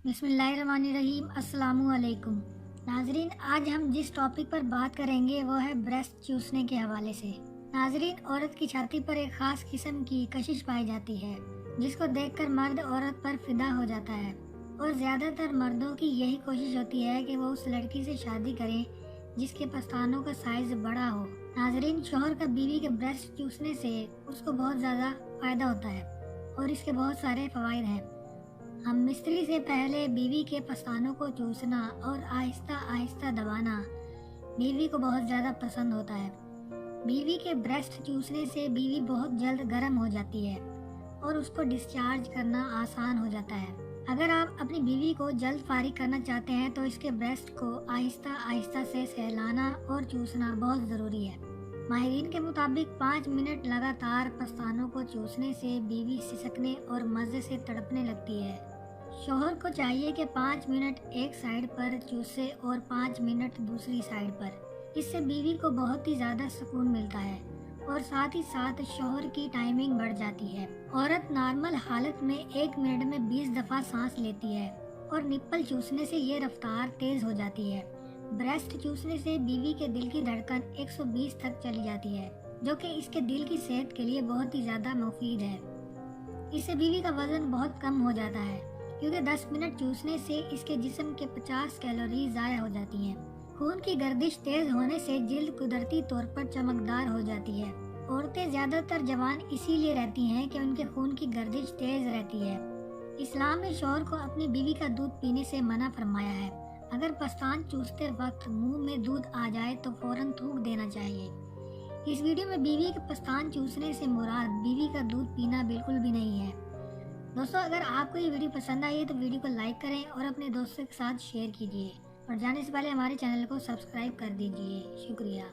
بسم اللہ الرحمن الرحیم۔ السلام علیکم ناظرین، آج ہم جس ٹاپک پر بات کریں گے وہ ہے بریسٹ چوسنے کے حوالے سے۔ ناظرین، عورت کی چھاتی پر ایک خاص قسم کی کشش پائی جاتی ہے جس کو دیکھ کر مرد عورت پر فدا ہو جاتا ہے، اور زیادہ تر مردوں کی یہی کوشش ہوتی ہے کہ وہ اس لڑکی سے شادی کریں جس کے پستانوں کا سائز بڑا ہو۔ ناظرین، شوہر کا بیوی کے بریسٹ چوسنے سے اس کو بہت زیادہ فائدہ ہوتا ہے اور اس کے بہت سارے فوائد ہیں۔ ہم مستری سے پہلے بیوی کے پستانوں کو چوسنا اور آہستہ آہستہ دبانا بیوی کو بہت زیادہ پسند ہوتا ہے۔ بیوی کے بریسٹ چوسنے سے بیوی بہت جلد گرم ہو جاتی ہے اور اس کو ڈسچارج کرنا آسان ہو جاتا ہے۔ اگر آپ اپنی بیوی کو جلد فارغ کرنا چاہتے ہیں تو اس کے بریسٹ کو آہستہ آہستہ سے سہلانا اور چوسنا بہت ضروری ہے۔ ماہرین کے مطابق 5 منٹ لگاتار پستانوں کو چوسنے سے بیوی سسکنے اور مزے سے تڑپنے لگتی ہے۔ شوہر کو چاہیے کہ 5 منٹ ایک سائیڈ پر چوسے اور 5 منٹ دوسری سائیڈ پر۔ اس سے بیوی کو بہت ہی زیادہ سکون ملتا ہے اور ساتھ ہی ساتھ شوہر کی ٹائمنگ بڑھ جاتی ہے۔ عورت نارمل حالت میں 1 منٹ میں 20 دفعہ سانس لیتی ہے اور نپل چوسنے سے یہ رفتار تیز ہو جاتی ہے۔ بریسٹ چوسنے سے بیوی کے دل کی دھڑکن 120 تک چلی جاتی ہے، جو کہ اس کے دل کی صحت کے لیے بہت ہی زیادہ مفید ہے۔ اس سے بیوی کا وزن بہت کم ہو جاتا ہے کیونکہ 10 منٹ چوسنے سے اس کے جسم کے 50 کیلوری ضائع ہو جاتی ہیں۔ خون کی گردش تیز ہونے سے جلد قدرتی طور پر چمکدار ہو جاتی ہے۔ عورتیں زیادہ تر جوان اسی لیے رہتی ہیں کہ ان کے خون کی گردش تیز رہتی ہے۔ اسلام میں شوہر کو اپنی بیوی کا دودھ پینے سے منع فرمایا ہے۔ اگر پستان چوستے وقت منہ میں دودھ آ جائے تو فوراً تھوک دینا چاہیے۔ اس ویڈیو میں بیوی کے پستان چوسنے سے مراد بیوی کا دودھ پینا بالکل بھی نہیں ہے۔ دوستو، اگر آپ کو یہ ویڈیو پسند آئی ہے تو ویڈیو کو لائک کریں اور اپنے دوستوں کے ساتھ شیئر کیجیے، اور جانے سے پہلے ہمارے چینل کو سبسکرائب کر دیجیے۔ شکریہ۔